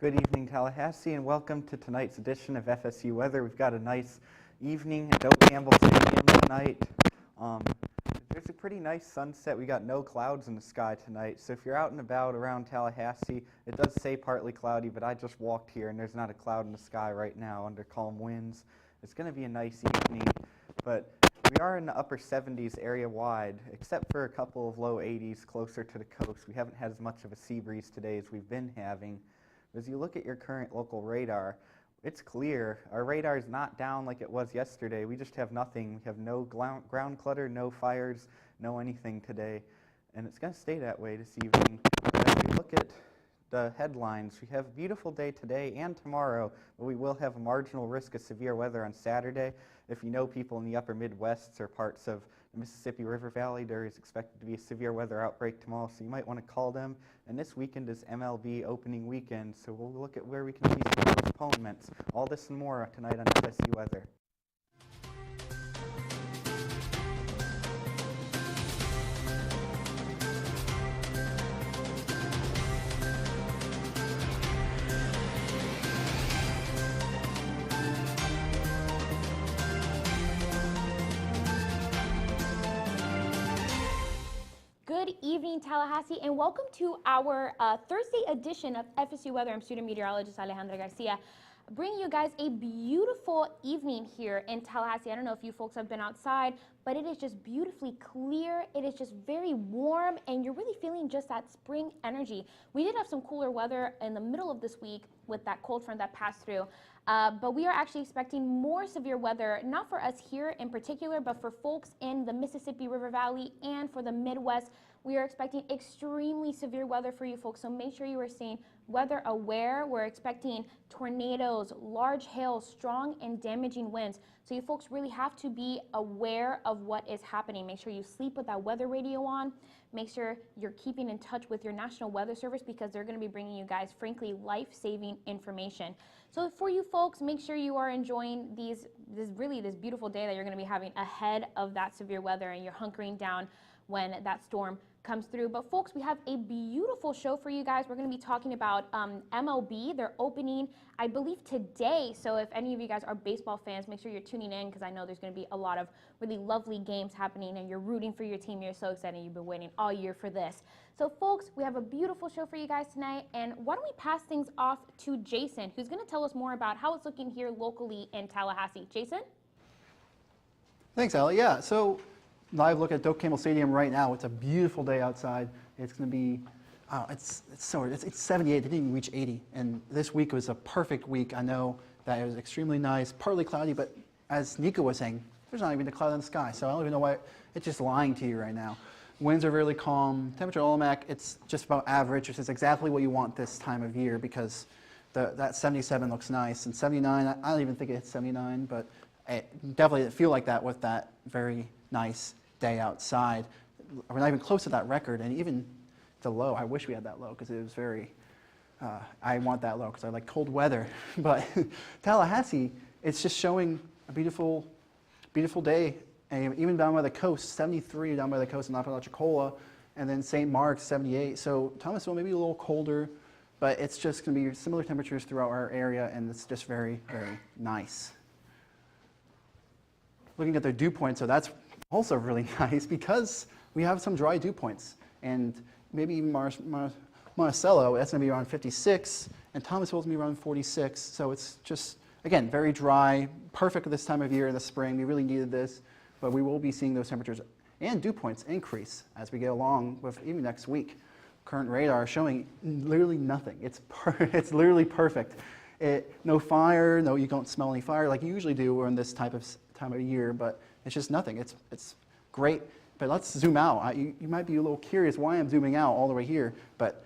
Good evening, Tallahassee, and welcome to tonight's edition of FSU Weather. We've got a nice evening at Doak Campbell Stadium tonight. There's a pretty nice sunset. We got no clouds in the sky tonight, so if you're out and about around Tallahassee, it does say partly cloudy, but I just walked here and there's not a cloud in the sky right now under calm winds. It's going to be a nice evening, but we are in the upper 70s area-wide, except for a couple of low 80s closer to the coast. We haven't had as much of a sea breeze today as we've been having. As you look at your current local radar, it's clear. Our radar is not down like it was yesterday. We just have nothing. We have no ground clutter, no fires, no anything today. And it's going to stay that way this evening. As we look at the headlines, we have a beautiful day today and tomorrow, but we will have a marginal risk of severe weather on Saturday. If you know people in the upper Midwest or parts of the Mississippi River Valley, there is expected to be a severe weather outbreak tomorrow, so you might want to call them. And this weekend is MLB opening weekend, so we'll look at where we can see some postponements. All this and more tonight on FSU Weather. Good evening, Tallahassee, and welcome to our Thursday edition of FSU Weather. I'm student meteorologist Alejandra Garcia, bringing you guys a beautiful evening here in Tallahassee. I don't know if you folks have been outside, but it is just beautifully clear. It is just very warm, and you're really feeling just that spring energy. We did have some cooler weather in the middle of this week with that cold front that passed through. But we are actually expecting more severe weather, not for us here in particular, but for folks in the Mississippi River Valley and for the Midwest. We are expecting extremely severe weather for you folks, so make sure you are staying weather aware. We're expecting tornadoes, large hail, strong and damaging winds. So you folks really have to be aware of what is happening. Make sure you sleep with that weather radio on. Make sure you're keeping in touch with your National Weather Service because they're going to be bringing you guys, frankly, life-saving information. So for you folks, make sure you are enjoying this beautiful day that you're going to be having ahead of that severe weather, and you're hunkering down when that storm comes through. But folks, we have a beautiful show for you guys. We're going to be talking about MLB. They're opening, I believe, today. So if any of you guys are baseball fans, make sure you're tuning in because I know there's going to be a lot of really lovely games happening and you're rooting for your team. You're so excited. You've been waiting all year for this. So folks, we have a beautiful show for you guys tonight. And why don't we pass things off to Jason, who's going to tell us more about how it's looking here locally in Tallahassee. Jason? Thanks, Allie. Yeah, so live look at Doak Campbell Stadium right now. It's a beautiful day outside. It's going to be, it's 78. It didn't even reach 80. And this week was a perfect week. I know that it was extremely nice, partly cloudy, but as Nico was saying, there's not even a cloud in the sky. So I don't even know why it's just lying to you right now. Winds are really calm. Temperature Olmec, it's just about average, which is exactly what you want this time of year because that 77 looks nice. And 79, I don't even think it hits 79, but it definitely didn't feel like that with that very nice day outside. We're not even close to that record, and even the low, I wish we had that low because it was very, I want that low because I like cold weather. But Tallahassee, it's just showing a beautiful, beautiful day, and even down by the coast, 73 down by the coast in Apalachicola, and then St. Mark's, 78. So Thomasville maybe a little colder, but it's just going to be similar temperatures throughout our area, and it's just very, very nice. Looking at their dew points, so that's also really nice because we have some dry dew points, and maybe Monticello, that's going to be around 56, and Thomasville's going to be around 46. So it's just, again, very dry, perfect this time of year in the spring. We really needed this, but we will be seeing those temperatures and dew points increase as we get along with even next week. Current radar showing literally nothing. It's literally perfect. No fire, no, you don't smell any fire like you usually do in this time of year, but it's just nothing. It's great, but let's zoom out. You might be a little curious why I'm zooming out all the way here, but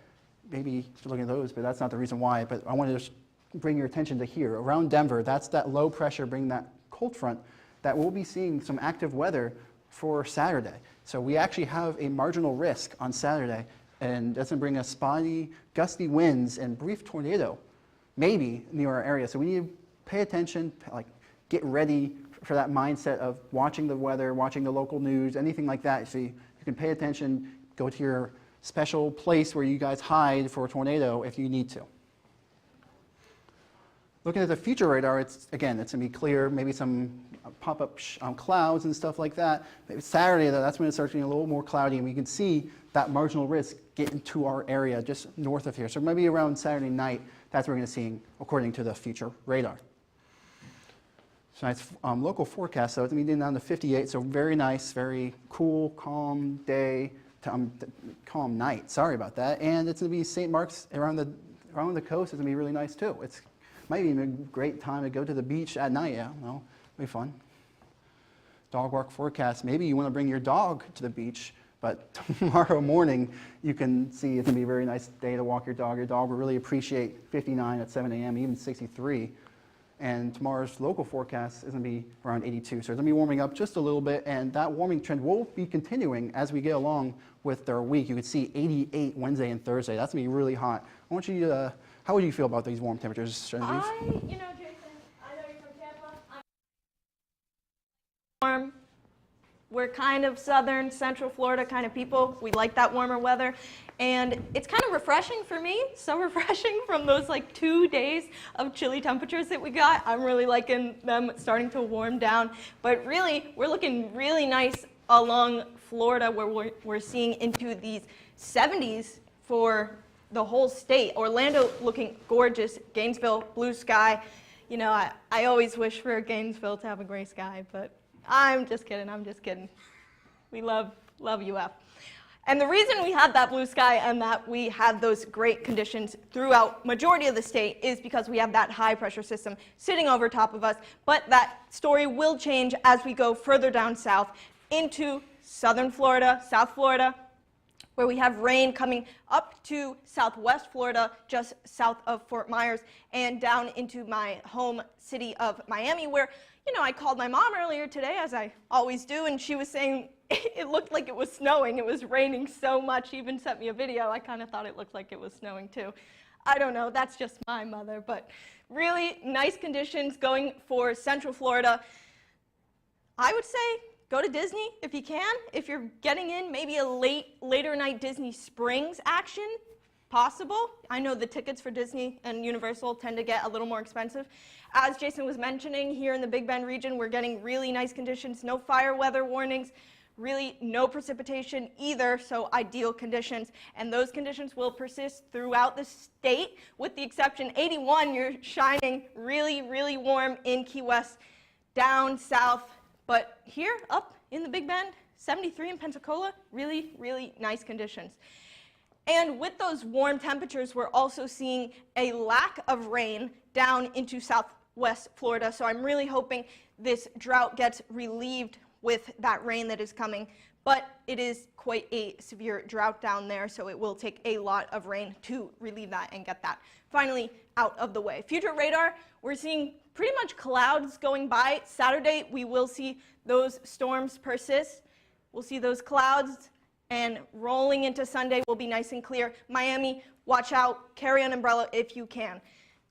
maybe you're looking at those, but that's not the reason why. But I want to just bring your attention to here. Around Denver, that's that low pressure bringing that cold front that we'll be seeing some active weather for Saturday. So we actually have a marginal risk on Saturday, and that's going to bring us spotty, gusty winds and brief tornado, maybe near our area. So we need to pay attention, like get ready for that mindset of watching the weather, watching the local news, anything like that. So you can pay attention, go to your special place where you guys hide for a tornado if you need to. Looking at the future radar, it's going to be clear, maybe some pop-up clouds and stuff like that. Maybe Saturday, though, that's when it starts getting a little more cloudy, and we can see that marginal risk get into our area just north of here. So maybe around Saturday night, that's what we're going to see according to the future radar. Tonight's local forecast, though, it's going to be down to 58, so very nice, very cool, calm day, calm night. Sorry about that. And it's going to be St. Mark's around the coast. It's going to be really nice, too. It's might be a great time to go to the beach at night. Yeah, well, it'll be fun. Dog walk forecast. Maybe you want to bring your dog to the beach, but tomorrow morning you can see it's going to be a very nice day to walk your dog. Your dog will really appreciate 59 at 7 a.m., even 63. And tomorrow's local forecast is going to be around 82. So it's going to be warming up just a little bit, and that warming trend will be continuing as we get along with our week. You can see 88 Wednesday and Thursday. That's going to be really hot. I want you to, how would you feel about these warm temperatures, Genevieve? Jason, I know you're from Tampa. I'm warm. We're kind of southern, central Florida kind of people. We like that warmer weather. And it's kind of refreshing for me, so refreshing from those like 2 days of chilly temperatures that we got. I'm really liking them starting to warm down. But really, we're looking really nice along Florida where we're seeing into these 70s for the whole state. Orlando looking gorgeous, Gainesville, blue sky. You know, I always wish for Gainesville to have a gray sky, but I'm just kidding. We love UF. And the reason we had that blue sky and that we had those great conditions throughout majority of the state is because we have that high pressure system sitting over top of us. But that story will change as we go further down south into southern Florida, South Florida, where we have rain coming up to southwest Florida, just south of Fort Myers, and down into my home city of Miami, where, you know, I called my mom earlier today, as I always do, and she was saying it looked like it was snowing. It was raining so much. She even sent me a video. I kind of thought it looked like it was snowing too. I don't know. That's just my mother, but really nice conditions going for Central Florida. I would say go to Disney if you can. If you're getting in maybe a later night Disney Springs action, possible. I know the tickets for Disney and Universal tend to get a little more expensive. As Jason was mentioning, here in the Big Bend region, we're getting really nice conditions, no fire weather warnings, really no precipitation either, so ideal conditions. And those conditions will persist throughout the state, with the exception 81, you're shining really, really warm in Key West, down south. But here, up in the Big Bend, 73 in Pensacola, really, really nice conditions. And with those warm temperatures, we're also seeing a lack of rain down into southwest Florida. So I'm really hoping this drought gets relieved with that rain that is coming. But it is quite a severe drought down there, so it will take a lot of rain to relieve that and get that finally out of the way. Future radar, we're seeing pretty much clouds going by. Saturday, we will see those storms persist. We'll see those clouds, and rolling into Sunday will be nice and clear. Miami, watch out, carry an umbrella if you can.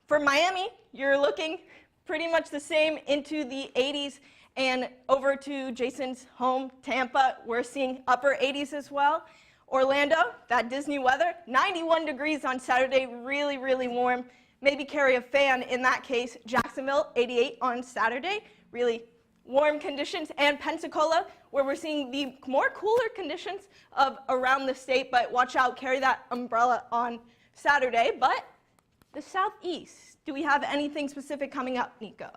For Miami, you're looking pretty much the same into the 80s, and over to Jason's home, Tampa, we're seeing upper 80s as well. Orlando, that Disney weather, 91 degrees on Saturday, really, really warm. Maybe carry a fan in that case. Jacksonville, 88 on Saturday, really warm conditions. And Pensacola, where we're seeing the more cooler conditions of around the state, but watch out, carry that umbrella on Saturday. But the southeast, do we have anything specific coming up, Nico?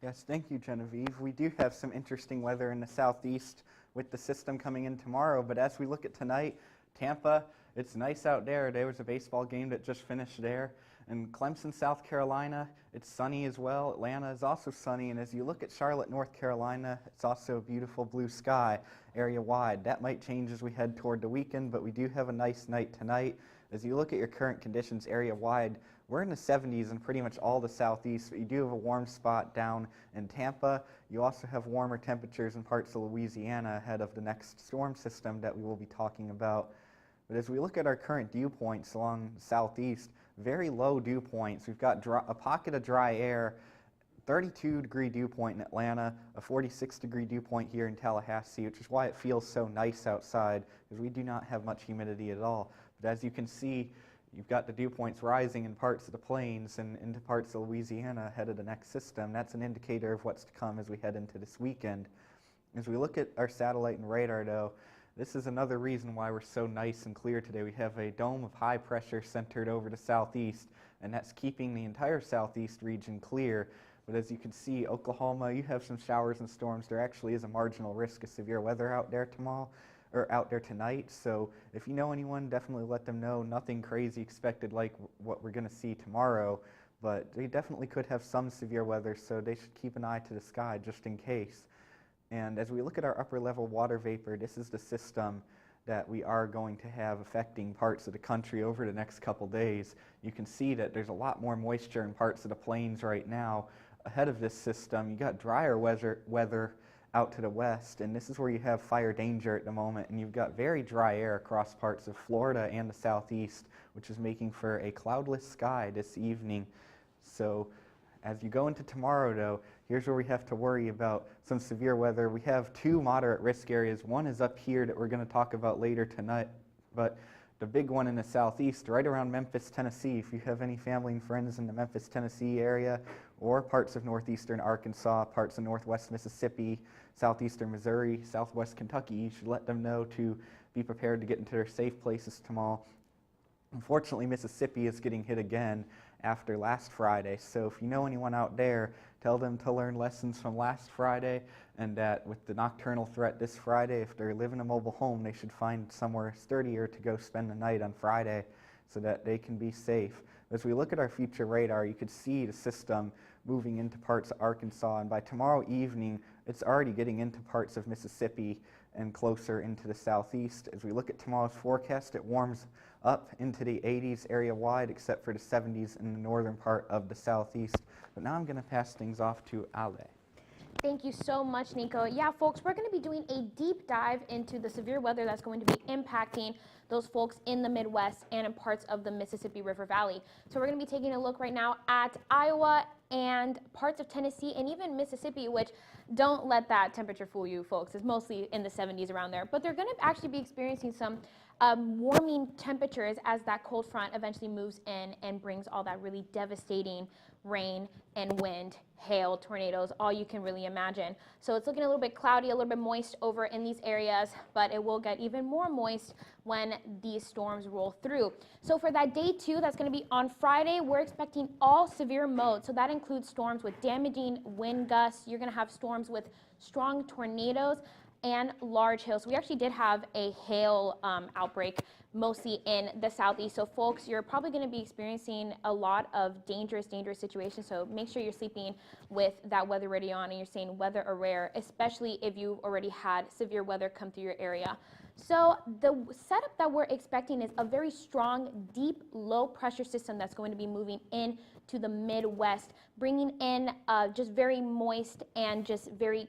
Yes, thank you, Genevieve. We do have some interesting weather in the southeast with the system coming in tomorrow, but as we look at tonight, Tampa, it's nice out there. There was a baseball game that just finished there. In Clemson, South Carolina, it's sunny as well. Atlanta is also sunny, and as you look at Charlotte, North Carolina, it's also a beautiful blue sky area-wide. That might change as we head toward the weekend, but we do have a nice night tonight. As you look at your current conditions area-wide, we're in the 70s in pretty much all the southeast, but you do have a warm spot down in Tampa. You also have warmer temperatures in parts of Louisiana ahead of the next storm system that we will be talking about. But as we look at our current dew points along the southeast, very low dew points. We've got a pocket of dry air, 32-degree dew point in Atlanta, a 46-degree dew point here in Tallahassee, which is why it feels so nice outside, because we do not have much humidity at all. But as you can see, you've got the dew points rising in parts of the plains and into parts of Louisiana ahead of the next system. That's an indicator of what's to come as we head into this weekend. As we look at our satellite and radar, though, this is another reason why we're so nice and clear today. We have a dome of high pressure centered over the southeast, and that's keeping the entire southeast region clear. But as you can see, Oklahoma, you have some showers and storms. There actually is a marginal risk of severe weather out there tomorrow, or out there tonight. So if you know anyone, definitely let them know. Nothing crazy expected like what we're going to see tomorrow, but they definitely could have some severe weather, so they should keep an eye to the sky just in case. And as we look at our upper level water vapor, this is the system that we are going to have affecting parts of the country over the next couple days. You can see that there's a lot more moisture in parts of the plains right now. Ahead of this system, you got drier weather out to the west, and this is where you have fire danger at the moment, and you've got very dry air across parts of Florida and the southeast, which is making for a cloudless sky this evening. So as you go into tomorrow, though, here's where we have to worry about some severe weather. We have two moderate risk areas. One is up here that we're going to talk about later tonight, but the big one in the southeast, right around Memphis, Tennessee. If you have any family and friends in the Memphis, Tennessee area, or parts of northeastern Arkansas, parts of northwest Mississippi, southeastern Missouri, southwest Kentucky, you should let them know to be prepared to get into their safe places tomorrow. Unfortunately, Mississippi is getting hit again after last Friday, so if you know anyone out there, tell them to learn lessons from last Friday, and that with the nocturnal threat this Friday, if they're living in a mobile home, they should find somewhere sturdier to go spend the night on Friday so that they can be safe. As we look at our future radar, you could see the system moving into parts of Arkansas, and by tomorrow evening, it's already getting into parts of Mississippi and closer into the southeast. As we look at tomorrow's forecast, it warms up into the 80s area-wide, except for the 70s in the northern part of the southeast. But now I'm going to pass things off to Ale. Thank you so much, Nico. Yeah, folks, we're going to be doing a deep dive into the severe weather that's going to be impacting those folks in the Midwest and in parts of the Mississippi River Valley. So we're going to be taking a look right now at Iowa and parts of Tennessee and even Mississippi, which don't let that temperature fool you, folks. It's mostly in the 70s around there. But they're going to actually be experiencing some warming temperatures as that cold front eventually moves in and brings all that really devastating rain and wind, hail, tornadoes, all you can really imagine. So it's looking a little bit cloudy, a little bit moist over in these areas, but it will get even more moist when these storms roll through. So for that day 2, that's going to be on Friday, we're expecting all severe modes. So that includes storms with damaging wind gusts. You're going to have storms with strong tornadoes and large hail. So we actually did have a hail outbreak mostly in the southeast. So folks, you're probably going to be experiencing a lot of dangerous situations. So make sure you're sleeping with that weather radio on and you're saying weather aware, especially if you've already had severe weather come through your area. So the setup that we're expecting is a very strong, deep, low pressure system that's going to be moving in to the Midwest, bringing in just very moist and just very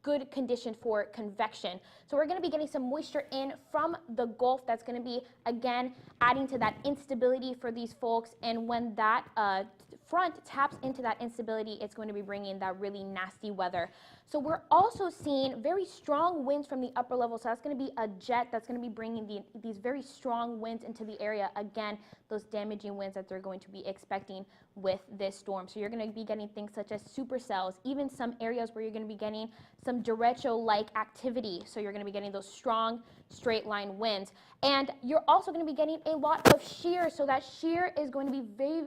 good condition for convection. So we're going to be getting some moisture in from the Gulf that's going to be, again, adding to that instability for these folks. And when that front taps into that instability, it's going to be bringing that really nasty weather. So we're also seeing very strong winds from the upper level. So that's going to be a jet that's going to be bringing these very strong winds into the area. Again, those damaging winds that they're going to be expecting with this storm. So you're going to be getting things such as supercells, even some areas where you're going to be getting some derecho-like activity. So you're going to be getting those strong straight line winds. And you're also going to be getting a lot of shear. So that shear is going to be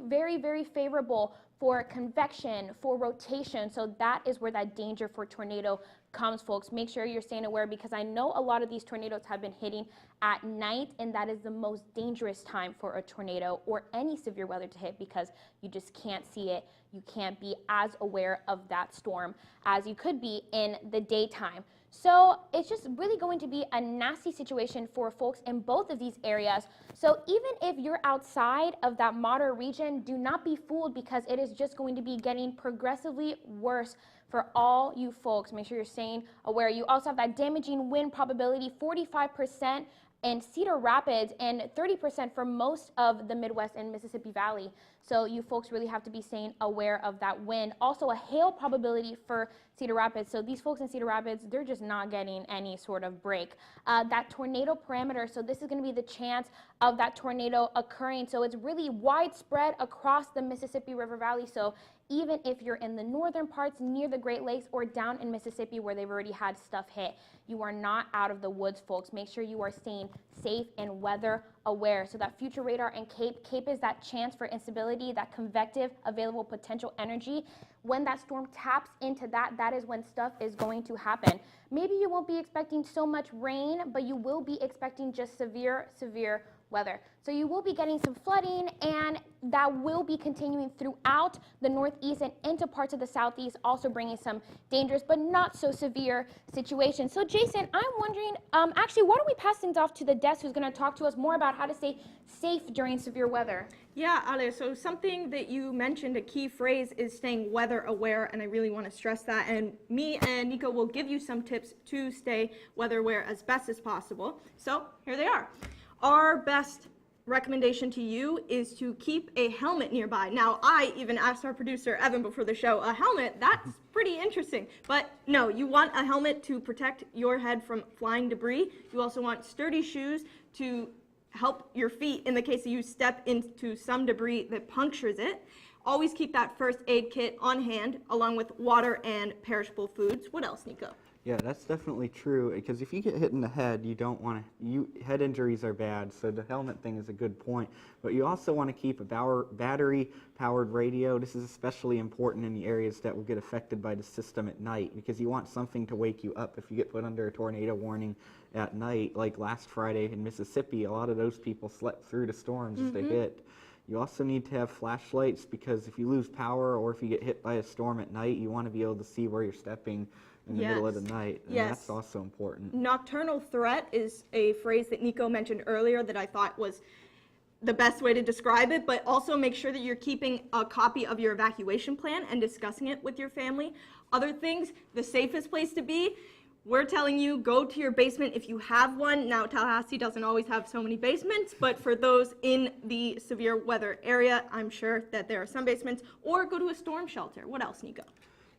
very favorable for convection, for rotation. So that is where that danger for tornado comes, folks. Make sure you're staying aware, because I know a lot of these tornadoes have been hitting at night, and that is the most dangerous time for a tornado or any severe weather to hit, because you just can't see it. You can't be as aware of that storm as you could be in the daytime. So it's just really going to be a nasty situation for folks in both of these areas. So even if you're outside of that moderate region, do not be fooled, because it is just going to be getting progressively worse for all you folks. Make sure you're staying aware. You also have that damaging wind probability, 45% in Cedar Rapids and 30% for most of the Midwest and Mississippi Valley. So you folks really have to be staying aware of that wind. Also a hail probability for Cedar Rapids. So these folks in Cedar Rapids, they're just not getting any sort of break. That tornado parameter, so this is going to be the chance of that tornado occurring. So it's really widespread across the Mississippi River Valley. So even if you're in the northern parts near the Great Lakes or down in Mississippi where they've already had stuff hit, you are not out of the woods, folks. Make sure you are staying safe and weather aware. So that future radar and CAPE is that chance for instability, that convective available potential energy. When that storm taps into that, that is when stuff is going to happen. Maybe you won't be expecting so much rain, but you will be expecting just severe weather. So you will be getting some flooding, and that will be continuing throughout the northeast and into parts of the southeast, also bringing some dangerous but not so severe situations. So Jason, I'm wondering, actually, why don't we pass things off to the desk who's going to talk to us more about how to stay safe during severe weather? Yeah, Ale, so something that you mentioned, a key phrase is staying weather aware, and I really want to stress that. And me and Nico will give you some tips to stay weather aware as best as possible. So here they are. Our best recommendation to you is to keep a helmet nearby. Now, I even asked our producer, Evan, before the show, a helmet, that's pretty interesting. But no, you want a helmet to protect your head from flying debris. You also want sturdy shoes to help your feet in the case that you step into some debris that punctures it. Always keep that first aid kit on hand, along with water and perishable foods. What else, Nico? Yeah, that's definitely true, because if you get hit in the head, you don't want to, head injuries are bad, so the helmet thing is a good point. But you also want to keep a battery-powered radio. This is especially important in the areas that will get affected by the system at night, because you want something to wake you up if you get put under a tornado warning at night. Like last Friday in Mississippi, a lot of those people slept through the storms as they hit. You also need to have flashlights, because if you lose power or if you get hit by a storm at night, you want to be able to see where you're stepping in the middle of the night, and that's also important. Nocturnal threat is a phrase that Nico mentioned earlier that I thought was the best way to describe it, but also make sure that you're keeping a copy of your evacuation plan and discussing it with your family. Other things, the safest place to be, we're telling you, go to your basement if you have one. Now, Tallahassee doesn't always have so many basements, but for those in the severe weather area, I'm sure that there are some basements, or go to a storm shelter. What else, Nico?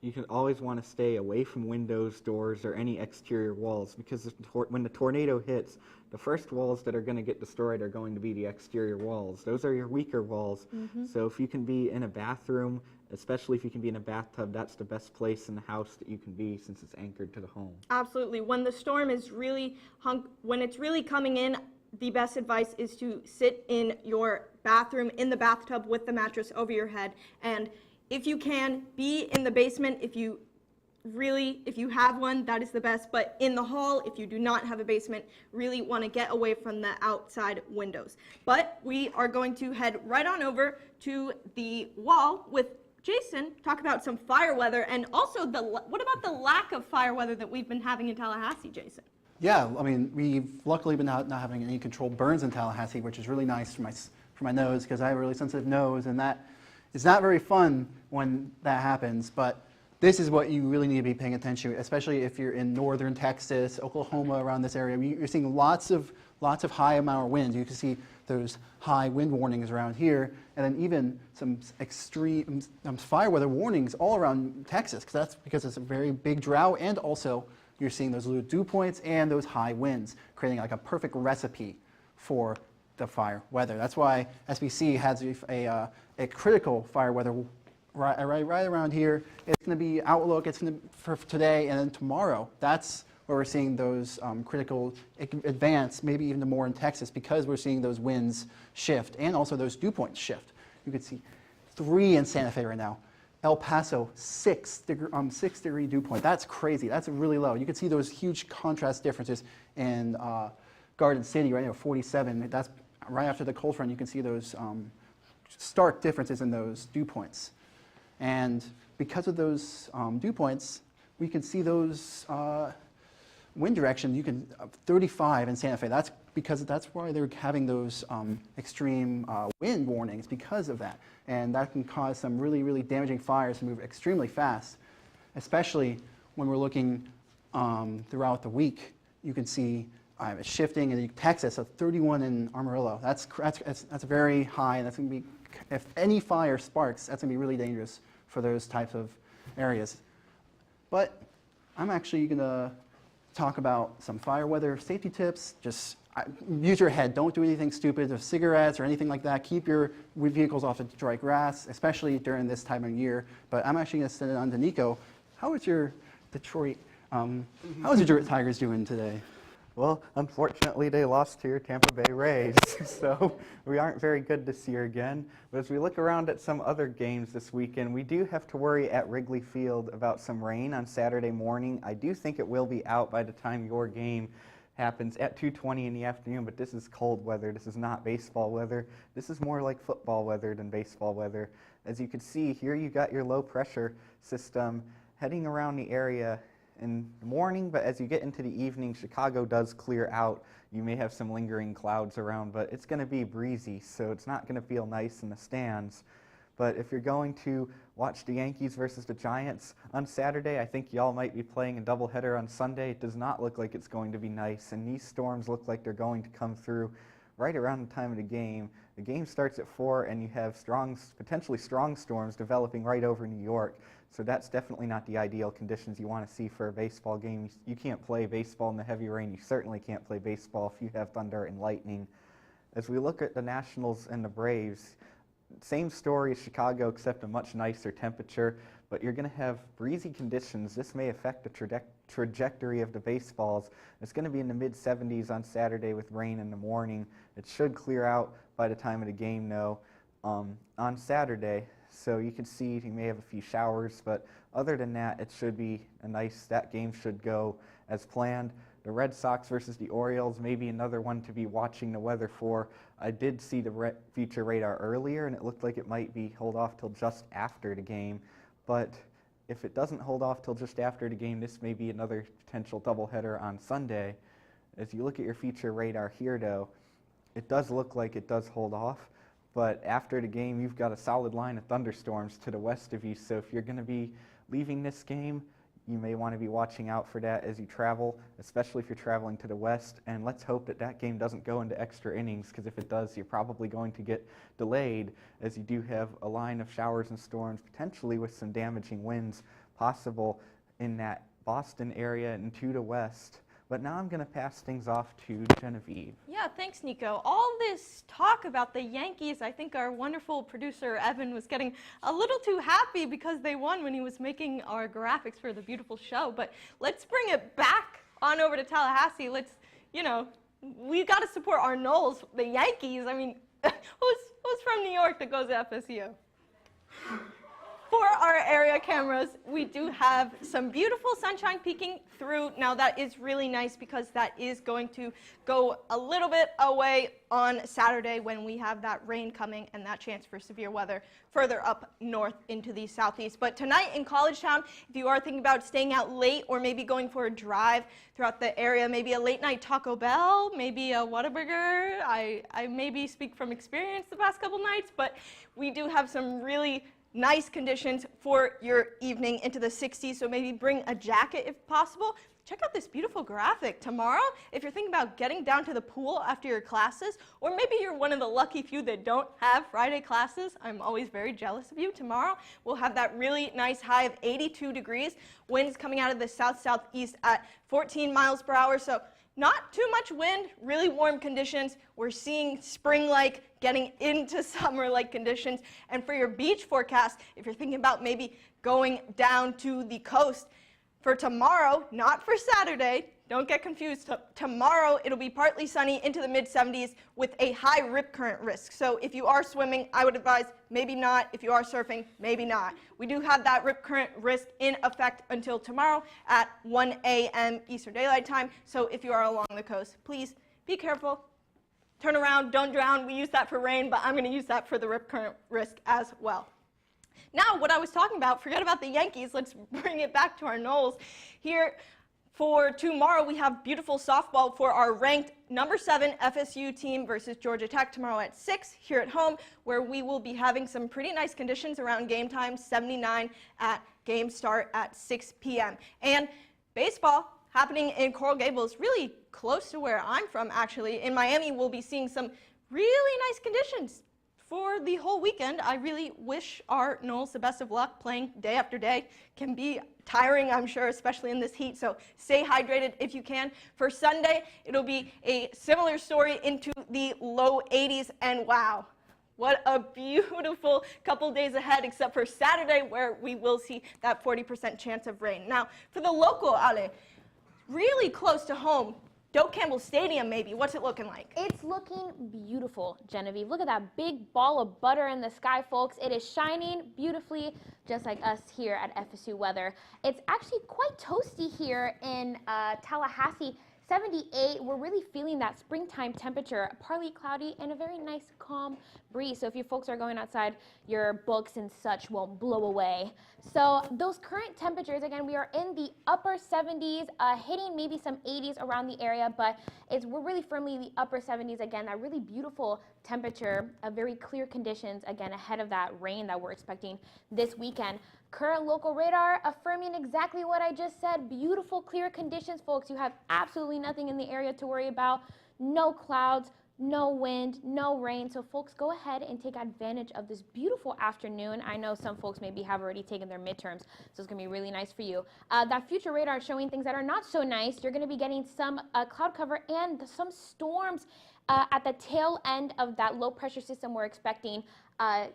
You can always want to stay away from windows, doors, or any exterior walls, because when the tornado hits, the first walls that are going to get destroyed are going to be the exterior walls. Those are your weaker walls. So if you can be in a bathroom, especially if you can be in a bathtub, that's the best place in the house that you can be, since it's anchored to the home. Absolutely. When the storm is really when it's really coming in, the best advice is to sit in your bathroom, in the bathtub with the mattress over your head, and if you can, be in the basement. If you have one, that is the best. But in the hall, if you do not have a basement, really want to get away from the outside windows. But we are going to head right on over to the wall with Jason, talk about some fire weather, and also what about the lack of fire weather that we've been having in Tallahassee, Jason? Yeah, I mean, we've luckily been not having any controlled burns in Tallahassee, which is really nice for my nose, because I have a really sensitive nose, and that is not very fun when that happens. But this is what you really need to be paying attention to, especially if you're in northern Texas, Oklahoma, around this area. You're seeing lots of high amount of winds. You can see those high wind warnings around here, and then even some extreme fire weather warnings all around Texas, because it's a very big drought, and also you're seeing those little dew points and those high winds, creating like a perfect recipe for the fire weather. That's why SBC has a critical fire weather right around here. It's going to be outlook. It's going to for today and then tomorrow. That's where we're seeing those critical advance, maybe even more in Texas, because we're seeing those winds shift and also those dew points shift. You can see 3 in Santa Fe right now. El Paso, 6 degree dew point. That's crazy. That's really low. You can see those huge contrast differences in Garden City right now, 47. That's right after the cold front. You can see those stark differences in those dew points. And because of those dew points, we can see those wind direction. You can 35 in Santa Fe. That's why they're having those extreme wind warnings, because of that. And that can cause some really, really damaging fires to move extremely fast, especially when we're looking throughout the week. You can see it's shifting, and Texas, so 31 in Amarillo. That's very high, and that's going to be, if any fire sparks, that's going to be really dangerous for those types of areas. But I'm actually going to talk about some fire weather safety tips. Just use your head. Don't do anything stupid with cigarettes or anything like that. Keep your vehicles off the dry grass, especially during this time of year. But I'm actually going to send it on to Nico. How is your Detroit, how is your Detroit Tigers doing today? Well, unfortunately, they lost to your Tampa Bay Rays, so we aren't very good this year again. But as we look around at some other games this weekend, we do have to worry at Wrigley Field about some rain on Saturday morning. I do think it will be out by the time your game happens at 2:20 in the afternoon, but this is cold weather. This is not baseball weather. This is more like football weather than baseball weather. As you can see, here you got your low pressure system heading around the area in the morning, but as you get into the evening, Chicago does clear out. You may have some lingering clouds around, but it's going to be breezy, so it's not going to feel nice in the stands. But if you're going to watch the Yankees versus the Giants on Saturday, I think y'all might be playing a doubleheader on Sunday. It does not look like it's going to be nice, and these storms look like they're going to come through right around the time of the game. The game starts at 4, and you have potentially strong storms developing right over New York. So that's definitely not the ideal conditions you want to see for a baseball game. You can't play baseball in the heavy rain. You certainly can't play baseball if you have thunder and lightning. As we look at the Nationals and the Braves, same story as Chicago, except a much nicer temperature, but you're going to have breezy conditions. This may affect the trajectory of the baseballs. It's going to be in the mid-70s on Saturday with rain in the morning. It should clear out by the time of the game, though, on Saturday. So you can see you may have a few showers, but other than that, it should be that game should go as planned. The Red Sox versus the Orioles, maybe another one to be watching the weather for. I did see the future radar earlier, and it looked like it might be hold off till just after the game. But if it doesn't hold off till just after the game, this may be another potential doubleheader on Sunday. As you look at your future radar here, though, it does look like it does hold off. But after the game, you've got a solid line of thunderstorms to the west of you. So if you're going to be leaving this game, you may want to be watching out for that as you travel, especially if you're traveling to the west. And let's hope that that game doesn't go into extra innings, because if it does, you're probably going to get delayed, as you do have a line of showers and storms, potentially with some damaging winds possible in that Boston area and to the west. But now I'm going to pass things off to Genevieve. Yeah, thanks, Nico. All this talk about the Yankees, I think our wonderful producer, Evan, was getting a little too happy because they won when he was making our graphics for the beautiful show. But let's bring it back on over to Tallahassee. We got to support our Knowles, the Yankees. I mean, who's from New York that goes to FSU? For our area cameras, we do have some beautiful sunshine peeking through. Now that is really nice because that is going to go a little bit away on Saturday when we have that rain coming and that chance for severe weather further up north into the southeast. But tonight in College Town, if you are thinking about staying out late or maybe going for a drive throughout the area, maybe a late night Taco Bell, maybe a Whataburger, I maybe speak from experience the past couple nights, but we do have some really nice conditions for your evening into the 60s, so maybe bring a jacket if possible. Check out this beautiful graphic. Tomorrow, if you're thinking about getting down to the pool after your classes, or maybe you're one of the lucky few that don't have Friday classes, I'm always very jealous of you. Tomorrow, we'll have that really nice high of 82 degrees, winds coming out of the south-southeast at 14 miles per hour, so not too much wind, really warm conditions. We're seeing spring-like getting into summer-like conditions. And for your beach forecast, if you're thinking about maybe going down to the coast, for tomorrow, not for Saturday, don't get confused. Tomorrow, it'll be partly sunny into the mid-70s with a high rip current risk. So if you are swimming, I would advise maybe not. If you are surfing, maybe not. We do have that rip current risk in effect until tomorrow at 1 a.m. Eastern Daylight Time. So if you are along the coast, please be careful. Turn around, don't drown. We use that for rain, but I'm going to use that for the rip current risk as well. Now, what I was talking about, forget about the Yankees. Let's bring it back to our Knowles. Here for tomorrow, we have beautiful softball for our ranked number 7 FSU team versus Georgia Tech tomorrow at 6 here at home, where we will be having some pretty nice conditions around game time, 79 at game start at 6 p.m. And baseball happening in Coral Gables, really close to where I'm from, actually. In Miami, we'll be seeing some really nice conditions for the whole weekend. I really wish our Knowles the best of luck. Playing day after day can be tiring, I'm sure, especially in this heat, so stay hydrated if you can. For Sunday, it'll be a similar story into the low 80s, and wow, what a beautiful couple days ahead, except for Saturday, where we will see that 40% chance of rain. Now, for the local, Ale, really close to home, Doak Campbell Stadium, maybe. What's it looking like? It's looking beautiful, Genevieve. Look at that big ball of butter in the sky, folks. It is shining beautifully, just like us here at FSU Weather. It's actually quite toasty here in Tallahassee. 78, we're really feeling that springtime temperature, partly cloudy and a very nice calm breeze. So if you folks are going outside, your books and such won't blow away. So those current temperatures, again, we are in the upper 70s, hitting maybe some 80s around the area, but we're really firmly in the upper 70s again, that really beautiful temperature, very clear conditions, again, ahead of that rain that we're expecting this weekend. Current local radar affirming exactly what I just said. Beautiful, clear conditions, folks. You have absolutely nothing in the area to worry about. No clouds, no wind, no rain. So folks, go ahead and take advantage of this beautiful afternoon. I know some folks maybe have already taken their midterms, so it's going to be really nice for you. That future radar is showing things that are not so nice. You're going to be getting some cloud cover and some storms at the tail end of that low pressure system we're expecting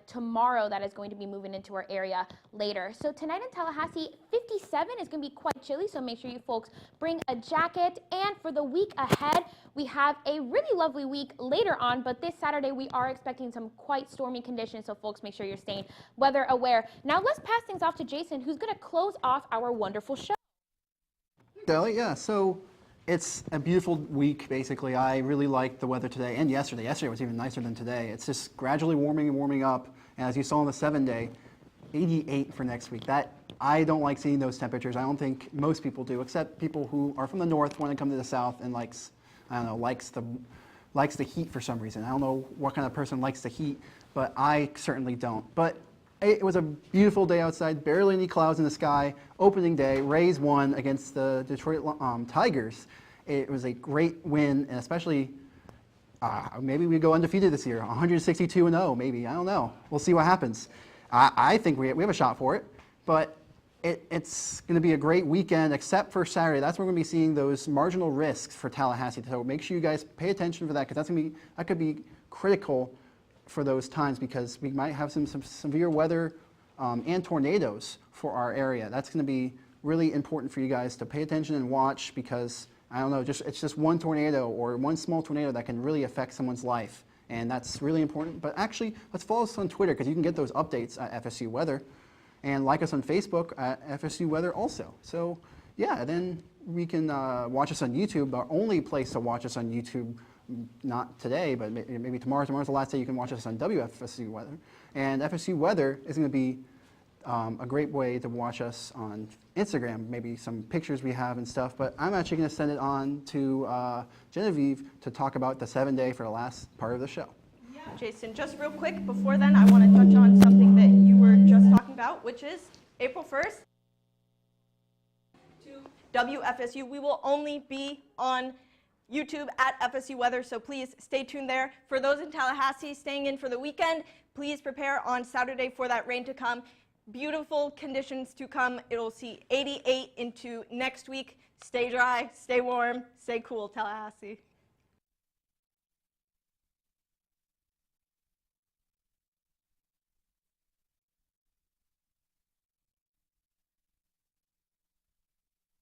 tomorrow that is going to be moving into our area later. So tonight in Tallahassee, 57 is going to be quite chilly, so make sure you folks bring a jacket. And for the week ahead, we have a really lovely week later on, but this Saturday we are expecting some quite stormy conditions, so folks, make sure you're staying weather aware. Now let's pass things off to Jason, who's going to close off our wonderful show. Deli, yeah, so it's a beautiful week, basically. I really liked the weather today and yesterday. Yesterday was even nicer than today. It's just gradually warming and warming up. And as you saw on the 7-day, 88 for next week. I don't like seeing those temperatures. I don't think most people do, except people who are from the north, want to come to the south and likes the heat for some reason. I don't know what kind of person likes the heat, but I certainly don't. But it was a beautiful day outside, barely any clouds in the sky. Opening day, Rays won against the Detroit Tigers. It was a great win, and especially maybe we go undefeated this year, 162-0 maybe, I don't know. We'll see what happens. I think we have a shot for it, but it's going to be a great weekend, except for Saturday. That's when we're going to be seeing those marginal risks for Tallahassee. So make sure you guys pay attention for that, because that could be critical for those times, because we might have some severe weather and tornadoes for our area. That's going to be really important for you guys to pay attention and watch, because I don't know, it's just one tornado or one small tornado that can really affect someone's life, and that's really important. But actually, let's follow us on Twitter, because you can get those updates at FSU Weather, and like us on Facebook at FSU Weather also. So yeah, then we can watch us on YouTube. Our only place to watch us on YouTube, not today, but maybe tomorrow. Tomorrow's the last day you can watch us on WFSU Weather. And FSU Weather is going to be a great way to watch us on Instagram, maybe some pictures we have and stuff. But I'm actually going to send it on to Genevieve to talk about the 7-day for the last part of the show. Yeah, Jason, just real quick, before then, I want to touch on something that you were just talking about, which is April 1st to WFSU. We will only be on YouTube at FSU Weather, so please stay tuned there. For those in Tallahassee staying in for the weekend, please prepare on Saturday for that rain to come. Beautiful conditions to come. It'll see 88 into next week. Stay dry, stay warm, stay cool, Tallahassee.